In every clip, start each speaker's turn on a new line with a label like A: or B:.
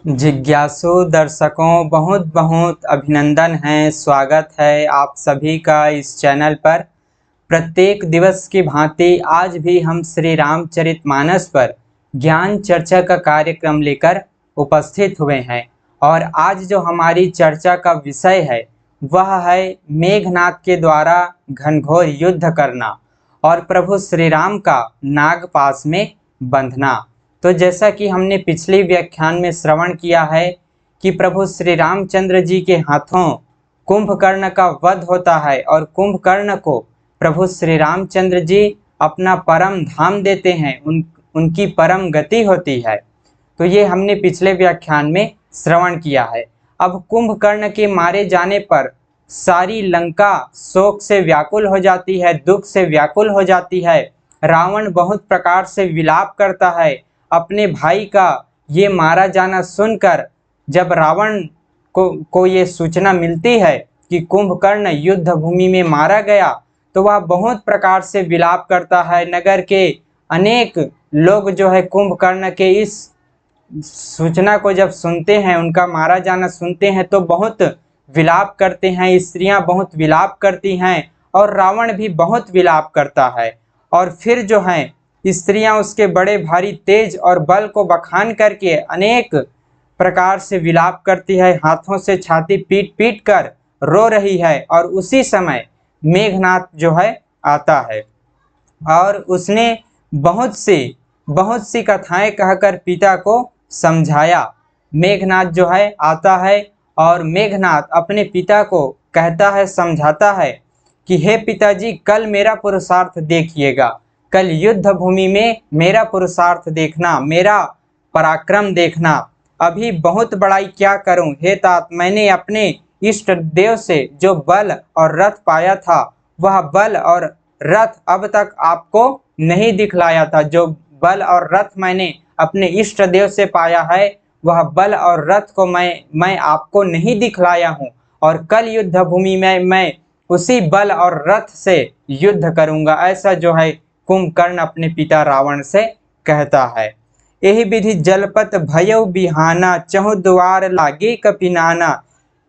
A: जिज्ञासु दर्शकों बहुत बहुत अभिनंदन है, स्वागत है आप सभी का इस चैनल पर। प्रत्येक दिवस की भांति आज भी हम श्री रामचरितमानस पर ज्ञान चर्चा का कार्यक्रम लेकर उपस्थित हुए हैं और आज जो हमारी चर्चा का विषय है वह है मेघनाद के द्वारा घनघोर युद्ध करना और प्रभु श्री राम का नागपाश में बंधना। तो जैसा कि हमने पिछले व्याख्यान में श्रवण किया है कि प्रभु श्री रामचंद्र जी के हाथों कुंभकर्ण का वध होता है और कुंभकर्ण को प्रभु श्री रामचंद्र जी अपना परम धाम देते हैं, उनकी परम गति होती है। तो ये हमने पिछले व्याख्यान में श्रवण किया है। अब कुंभकर्ण के मारे जाने पर सारी लंका शोक से व्याकुल हो जाती है, दुख से व्याकुल हो जाती है। रावण बहुत प्रकार से विलाप करता है। अपने भाई का ये मारा जाना सुनकर जब रावण को ये सूचना मिलती है कि कुंभकर्ण युद्ध भूमि में मारा गया तो वह बहुत प्रकार से विलाप करता है। नगर के अनेक लोग जो है कुंभकर्ण के इस सूचना को जब सुनते हैं, उनका मारा जाना सुनते हैं तो बहुत विलाप करते हैं। स्त्रियां बहुत विलाप करती हैं और रावण भी बहुत विलाप करता है। और फिर जो है स्त्रियां उसके बड़े भारी तेज और बल को बखान करके अनेक प्रकार से विलाप करती है, हाथों से छाती पीट पीट कर रो रही है। और उसी समय मेघनाद जो है आता है और उसने बहुत सी कथाएं कहकर पिता को समझाया। मेघनाद जो है आता है और मेघनाद अपने पिता को कहता है, समझाता है कि हे पिताजी, कल मेरा पुरुषार्थ देखिएगा, कल युद्ध भूमि में मेरा पुरुषार्थ देखना, मेरा पराक्रम देखना। अभी बहुत बड़ाई क्या करूं हे तात, मैंने अपने इष्ट देव से जो बल और रथ पाया था वह बल और रथ अब तक आपको नहीं दिखलाया था। जो बल और रथ मैंने अपने इष्ट देव से पाया है वह बल और रथ को मैं आपको नहीं दिखलाया हूँ और कल युद्ध भूमि में मैं उसी बल और रथ से युद्ध करूंगा। ऐसा जो है कुंभकर्ण अपने पिता रावण से कहता है। यही विधि जलपत भयउ बिहाना, चहु द्वार लागे कपिनाना,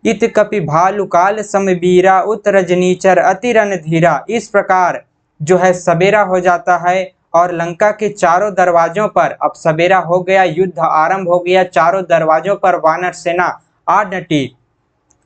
A: इत कपि भालु काल समबीरा, उत रजनीचर अति रणधीरा। इस प्रकार जो है सवेरा हो जाता है और लंका के चारों दरवाजों पर अब सवेरा हो गया, युद्ध आरंभ हो गया। चारों दरवाजों पर वानर सेना आ डटी।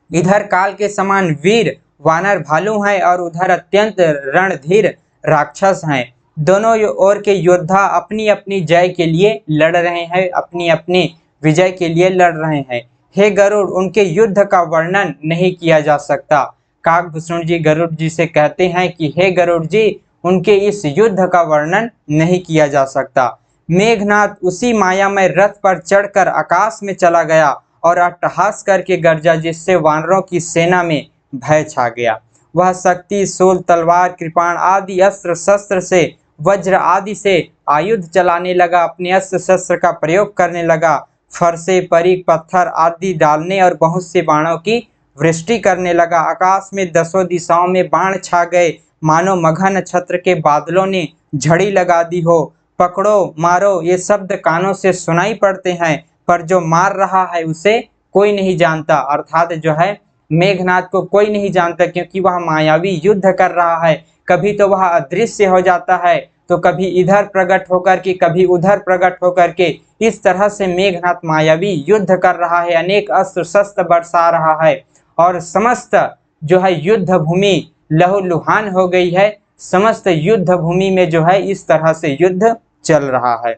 A: इधर काल के समान वीर वानर भालू हैं और उधर अत्यंत रणधीर राक्षस हैं। दोनों ओर के योद्धा अपनी अपनी जय के लिए लड़ रहे हैं, अपनी अपनी विजय के लिए लड़ रहे हैं। हे गरुड़, उनके युद्ध का वर्णन नहीं किया जा सकता। काकभूषण जी गरुड़ जी से कहते हैं कि हे गरुड़ जी, उनके इस युद्ध का वर्णन नहीं किया जा सकता। मेघनाद उसी मायामय रथ पर चढ़कर आकाश में चला गया और अट्टहास करके गरजा, जिससे वानरों की सेना में भय छा गया। वह शक्ति, शूल, तलवार, कृपाण आदि अस्त्र शस्त्र से, वज्र आदि से आयुध चलाने लगा, अपने अस्त्र शस्त्र का प्रयोग करने लगा। फरसे, परिक, पत्थर आदि डालने और बहुत से बाणों की वृष्टि करने लगा। आकाश में दसों दिशाओं में बाण छा गए, मानो मघा नक्षत्र के बादलों ने झड़ी लगा दी हो। पकड़ो मारो ये शब्द कानों से सुनाई पड़ते हैं, पर जो मार रहा है उसे कोई नहीं जानता। अर्थात जो है मेघनाद को कोई नहीं जानता, क्योंकि वह मायावी युद्ध कर रहा है। कभी तो वह अदृश्य हो जाता है तो कभी इधर प्रकट होकर के कभी उधर प्रकट होकर के, इस तरह से मेघनाद मायावी युद्ध कर रहा है, अनेक अस्त्र शस्त्र बरसा रहा है और समस्त जो है युद्ध भूमि लहूलुहान हो गई है। समस्त युद्ध भूमि में जो है इस तरह से युद्ध चल रहा है।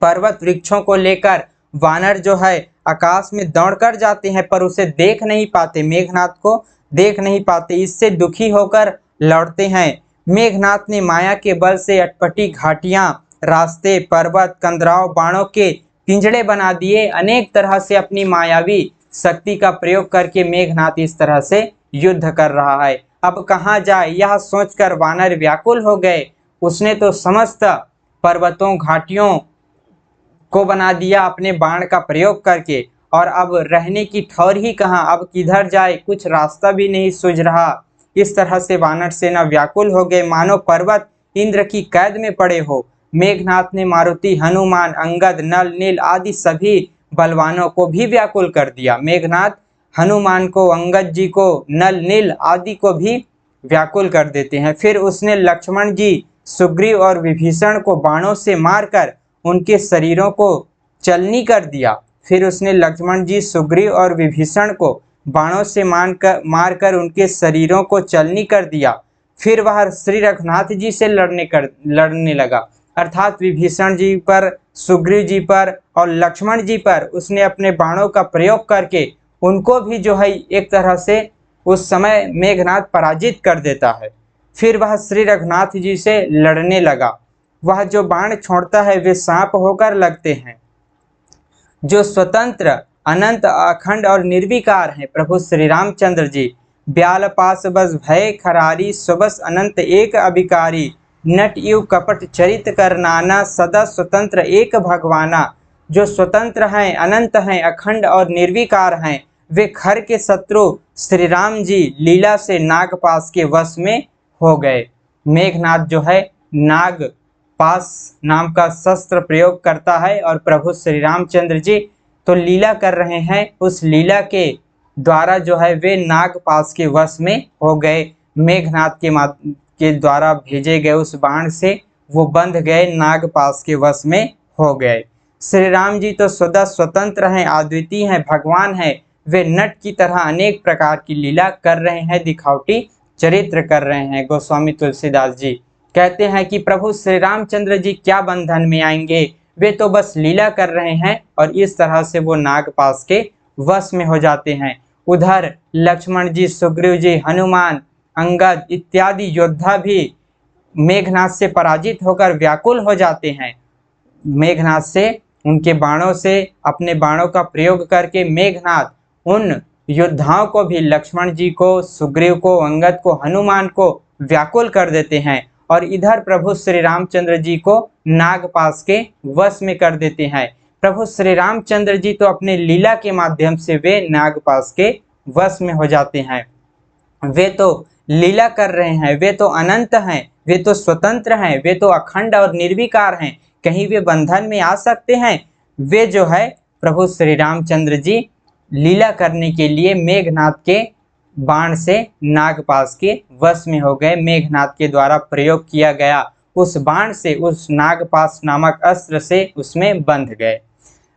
A: पर्वत वृक्षों को लेकर वानर जो है आकाश में दौड़कर जाते हैं पर उसे देख नहीं पाते, मेघनाद को देख नहीं पाते। इससे दुखी होकर लौटते हैं। मेघनाद ने माया के बल से अटपटी घाटियां, रास्ते, पर्वत, कंदराव, बाणों के पिंजड़े बना दिए। अनेक तरह से अपनी मायावी शक्ति का प्रयोग करके मेघनाद इस तरह से युद्ध कर रहा है। अब कहाँ जाए यह सोचकर वानर व्याकुल हो गए। उसने तो समस्त पर्वतों, घाटियों को बना दिया अपने बाण का प्रयोग करके, और अब रहने की ठौर ही कहाँ, अब किधर जाए, कुछ रास्ता भी नहीं सूझ रहा। इस तरह से वानर सेना व्याकुल हो गए, मानो पर्वत इंद्र की कैद में पड़े हो। मेघनाद ने मारुति, हनुमान, अंगद, नल, नील आदि सभी बलवानों को भी व्याकुल कर दिया। मेघनाद हनुमान को, अंगद जी को, नल, नील आदि को भी व्याकुल कर देते हैं। फिर उसने लक्ष्मण जी, सुग्रीव और विभीषण को बाणों से मारकर उनके शरीरों को चलनी कर दिया। फिर उसने लक्ष्मण जी, सुग्रीव और विभीषण को बाणों से मारकर उनके शरीरों को चलनी कर दिया। फिर वह श्री रघुनाथ जी से लड़ने लगा, अर्थात विभीषण जी पर, सुग्रीव जी पर और लक्ष्मण जी पर उसने अपने बाणों का प्रयोग करके उनको भी जो है एक तरह से उस समय मेघनाद पराजित कर देता है। फिर वह श्री रघुनाथ जी से लड़ने लगा। वह जो बाण छोड़ता है वे सांप होकर लगते हैं, जो स्वतंत्र, अनंत, अखंड और निर्विकार हैं। प्रभु श्री रामचंद्र जी ब्याल पास बस भय खरारी, सुबस अनंत एक अभिकारी, नट युग कपट चरित कर नाना, सदा स्वतंत्र एक भगवाना। जो स्वतंत्र हैं, अनंत हैं, अखंड और निर्विकार हैं, वे खर के शत्रु श्री राम जी लीला से नागपाश के वश में हो गए। मेघनाद जो है नागपाश नाम का शस्त्र प्रयोग करता है और प्रभु श्री रामचंद्र जी तो लीला कर रहे हैं, उस लीला के द्वारा जो है वे नागपाश के वश में हो गए। मेघनाद के द्वारा भेजे गए उस बाण से वो बंध गए, नागपाश के वश में हो गए। श्री राम जी तो सदा स्वतंत्र हैं, अद्वितीय हैं, भगवान हैं। वे नट की तरह अनेक प्रकार की लीला कर रहे हैं, दिखावटी चरित्र कर रहे हैं। गोस्वामी तुलसीदास जी कहते हैं कि प्रभु श्री रामचंद्र जी क्या बंधन में आएंगे, वे तो बस लीला कर रहे हैं और इस तरह से वो नागपाश के वश में हो जाते हैं। उधर लक्ष्मण जी, सुग्रीव जी, हनुमान, अंगद इत्यादि योद्धा भी मेघनाद से पराजित होकर व्याकुल हो जाते हैं। मेघनाद से, उनके बाणों से, अपने बाणों का प्रयोग करके मेघनाद उन योद्धाओं को भी, लक्ष्मण जी को, सुग्रीव को, अंगद को, हनुमान को व्याकुल कर देते हैं और इधर प्रभु श्री रामचंद्र जी को नागपाश के वश में कर देते हैं। प्रभु श्री रामचंद्र जी तो अपने लीला के माध्यम से वे नागपाश के वश में हो जाते हैं। वे तो लीला कर रहे हैं, वे तो अनंत हैं, वे तो स्वतंत्र हैं, वे तो अखंड और निर्विकार हैं, कहीं वे बंधन में आ सकते हैं? वे जो है प्रभु श्री रामचंद्र जी लीला करने के लिए मेघनाद के बाण से नागपाश के वश में हो गए। मेघनाद के द्वारा प्रयोग किया गया उस बाण से, उस नागपाश नामक अस्त्र से उसमें बंध गए।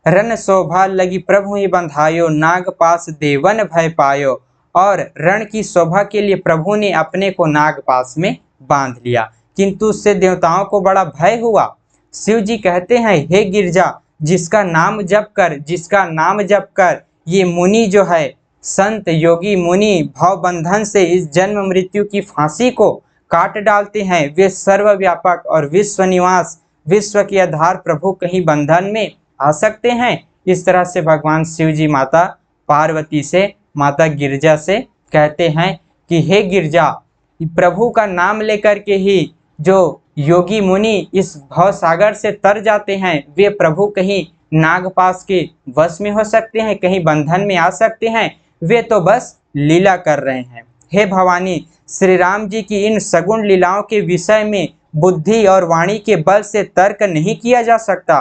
A: रण शोभा लगी प्रभु ही बंधायो, नागपाश देवन भय पायो। और रण की शोभा के लिए प्रभु ने अपने को नागपाश में बांध लिया, किंतु उससे देवताओं को बड़ा भय हुआ। शिव जी कहते हैं, हे गिरजा, जिसका नाम जप कर ये मुनि जो है, संत योगी मुनि भव बंधन से इस जन्म मृत्यु की फांसी को काट डालते हैं, वे सर्वव्यापक और विश्व निवास, विश्व के आधार प्रभु कहीं बंधन में आ सकते हैं? इस तरह से भगवान शिव जी माता पार्वती से, माता गिरजा से कहते हैं कि हे गिरजा, प्रभु का नाम लेकर के ही जो योगी मुनि इस भव सागर से तर जाते हैं, वे प्रभु कहीं नागपाश के वश में हो सकते हैं, कहीं बंधन में आ सकते हैं? वे तो बस लीला कर रहे हैं। हे भवानी, श्री राम जी की इन सगुण लीलाओं के विषय में बुद्धि और वाणी के बल से तर्क नहीं किया जा सकता।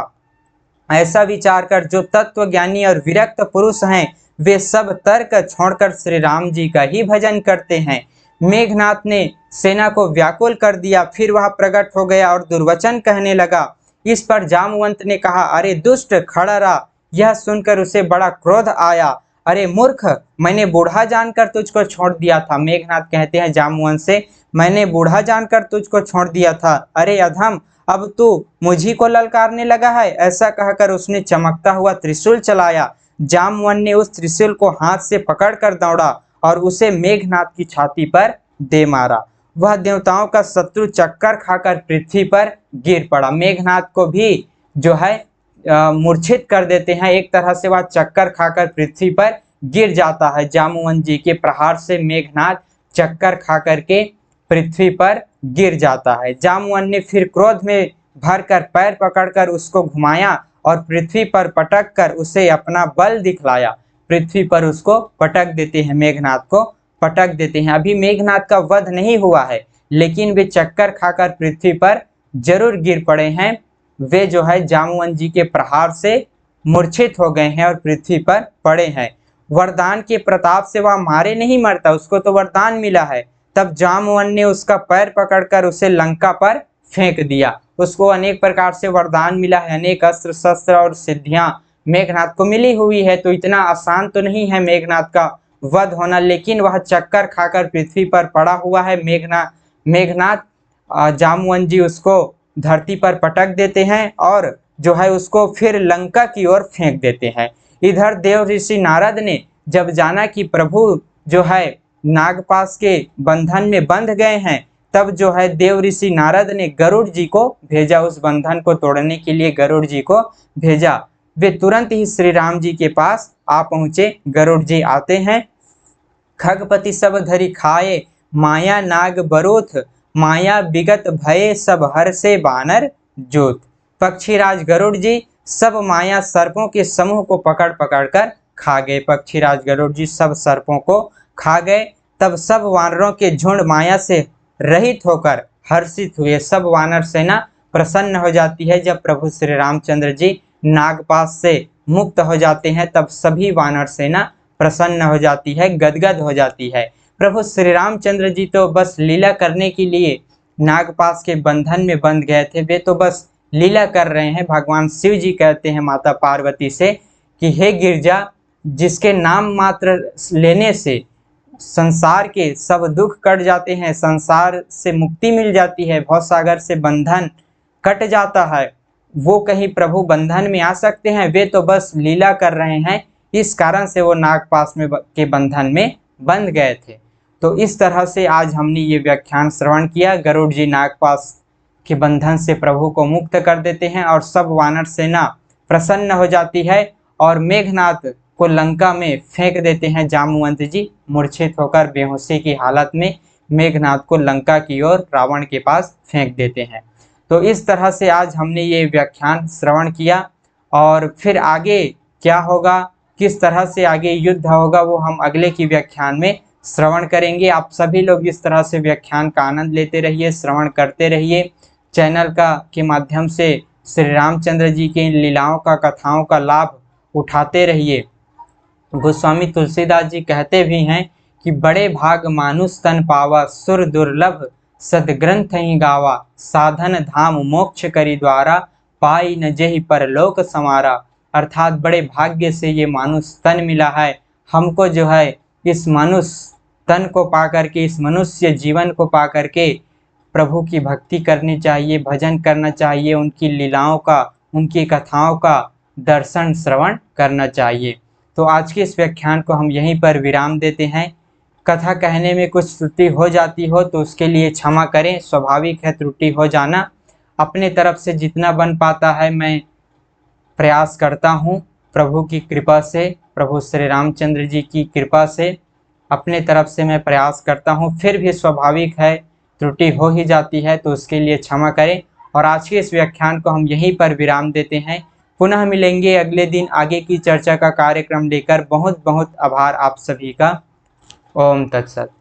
A: ऐसा विचार कर जो तत्व ज्ञानी और विरक्त पुरुष हैं, वे सब तर्क छोड़कर श्री राम जी का ही भजन करते हैं। मेघनाद ने सेना को व्याकुल कर दिया, फिर वह प्रकट हो गया और दुर्वचन कहने लगा। इस पर जामवंत ने कहा, अरे दुष्ट, खड़ा रहा। यह सुनकर उसे बड़ा क्रोध आया। अरे मूर्ख, मैंने बूढ़ा जानकर तुझको छोड़ दिया था। मेघनाद कहते हैं जामवंत से, मैंने बूढ़ा जानकर तुझको छोड़ दिया था। अरे अधम, अब तू मुझी को ललकारने लगा है। ऐसा कहकर उसने चमकता हुआ त्रिशूल चलाया। जामवंत ने उस त्रिशूल को हाथ से पकड़कर दौड़ा और उसे मेघनाद की छाती पर दे मारा। वह देवताओं का शत्रु चक्कर खाकर पृथ्वी पर गिर पड़ा। मेघनाद को भी जो है मूर्छित कर देते हैं। एक तरह से वह चक्कर खाकर पृथ्वी पर गिर जाता है। जामवंत जी के प्रहार से मेघनाद चक्कर खाकर के पृथ्वी पर गिर जाता है। जामवंत ने फिर क्रोध में भरकर पैर पकड़कर उसको घुमाया और पृथ्वी पर पटक कर उसे अपना बल दिखलाया। पृथ्वी पर उसको पटक देते हैं, मेघनाद को पटक देते हैं। अभी मेघनाद का वध नहीं हुआ है, लेकिन वे चक्कर खाकर पृथ्वी पर जरूर गिर पड़े हैं। वे जो है जामवंत जी के प्रहार से मूर्छित हो गए हैं और पृथ्वी पर पड़े हैं। वरदान के प्रताप से वह मारे नहीं मरता, उसको तो वरदान मिला है। तब जामवन ने उसका पैर पकड़कर उसे लंका पर फेंक दिया। उसको अनेक प्रकार से वरदान मिला है, अनेक अस्त्र शस्त्र और सिद्धियां मेघनाथ को मिली हुई है, तो इतना आसान तो नहीं है मेघनाथ का वध होना, लेकिन वह चक्कर खाकर पृथ्वी पर पड़ा हुआ है। मेघनाथ जामवन जी उसको धरती पर पटक देते हैं और जो है उसको फिर लंका की ओर फेंक देते हैं। इधर देव ऋषि नारद ने जब जाना कि प्रभु जो है नागपाश के बंधन में बंध गए हैं, तब जो है देव ऋषि नारद ने गरुड़ जी को भेजा, उस बंधन को तोड़ने के लिए गरुड़ जी को भेजा। वे तुरंत ही श्री राम जी के पास आ पहुंचे। गरुड़ जी आते हैं। खगपति सब धरि खाए, माया नाग बरोथ, माया विगत भये सब हर से बानर जोत। पक्षीराज गरुड़ जी सब माया सर्पों के समूह को पकड़ पकड़ कर खा गए। पक्षीराज गरुड़ जी सब सर्पों को खा गए। तब सब वानरों के झुंड माया से रहित होकर हर्षित हुए। सब वानर सेना प्रसन्न हो जाती है। जब प्रभु श्री रामचंद्र जी नागपाश से मुक्त हो जाते हैं, तब सभी वानर सेना प्रसन्न हो जाती है, गदगद हो जाती है। प्रभु श्री रामचंद्र जी तो बस लीला करने के लिए नागपाश के बंधन में बंध गए थे, वे तो बस लीला कर रहे हैं। भगवान शिव जी कहते हैं माता पार्वती से कि हे गिरजा, जिसके नाम मात्र लेने से संसार के सब दुख कट जाते हैं, संसार से मुक्ति मिल जाती है, भवसागर से बंधन कट जाता है, वो कहीं प्रभु बंधन में आ सकते हैं? वे तो बस लीला कर रहे हैं, इस कारण से वो नागपाश में के बंधन में बंध गए थे। तो इस तरह से आज हमने ये व्याख्यान श्रवण किया। गरुड़ जी नागपाश के बंधन से प्रभु को मुक्त कर देते हैं और सब वानर सेना प्रसन्न हो जाती है और मेघनाथ को लंका में फेंक देते हैं। जामवंत जी मूर्छित होकर बेहोशी की हालत में मेघनाथ को लंका की ओर रावण के पास फेंक देते हैं। तो इस तरह से आज हमने ये व्याख्यान श्रवण किया और फिर आगे क्या होगा, किस तरह से आगे युद्ध होगा, वो हम अगले की व्याख्यान में श्रवण करेंगे। आप सभी लोग इस तरह से व्याख्यान का आनंद लेते रहिए, श्रवण करते रहिए। चैनल का के माध्यम से श्री रामचंद्र जी की लीलाओं का, कथाओं का लाभ उठाते रहिए। गोस्वामी तुलसीदास जी कहते भी हैं कि बड़े भाग मानुष तन पावा, सुर दुर्लभ सदग्रंथ ही गावा, साधन धाम मोक्ष करी द्वारा, पाई न जेहि परलोक समारा। अर्थात बड़े भाग्य से ये मानुष तन मिला है हमको, जो है इस मनुष्य तन को पा करके, इस मनुष्य जीवन को पा करके प्रभु की भक्ति करनी चाहिए, भजन करना चाहिए, उनकी लीलाओं का, उनकी कथाओं का दर्शन श्रवण करना चाहिए। तो आज के इस व्याख्यान को हम यहीं पर विराम देते हैं। कथा कहने में कुछ त्रुटि हो जाती हो तो उसके लिए क्षमा करें, स्वाभाविक है त्रुटि हो जाना। अपने तरफ से जितना बन पाता है मैं प्रयास करता हूँ, प्रभु की कृपा से, प्रभु श्री रामचंद्र जी की कृपा से अपने तरफ से मैं प्रयास करता हूँ। फिर भी स्वाभाविक है त्रुटि हो ही जाती है, तो उसके लिए क्षमा करें। और आज के इस व्याख्यान को हम यहीं पर विराम देते हैं। पुनः मिलेंगे अगले दिन आगे की चर्चा का कार्यक्रम लेकर। बहुत बहुत आभार आप सभी का। ओम तत्सत।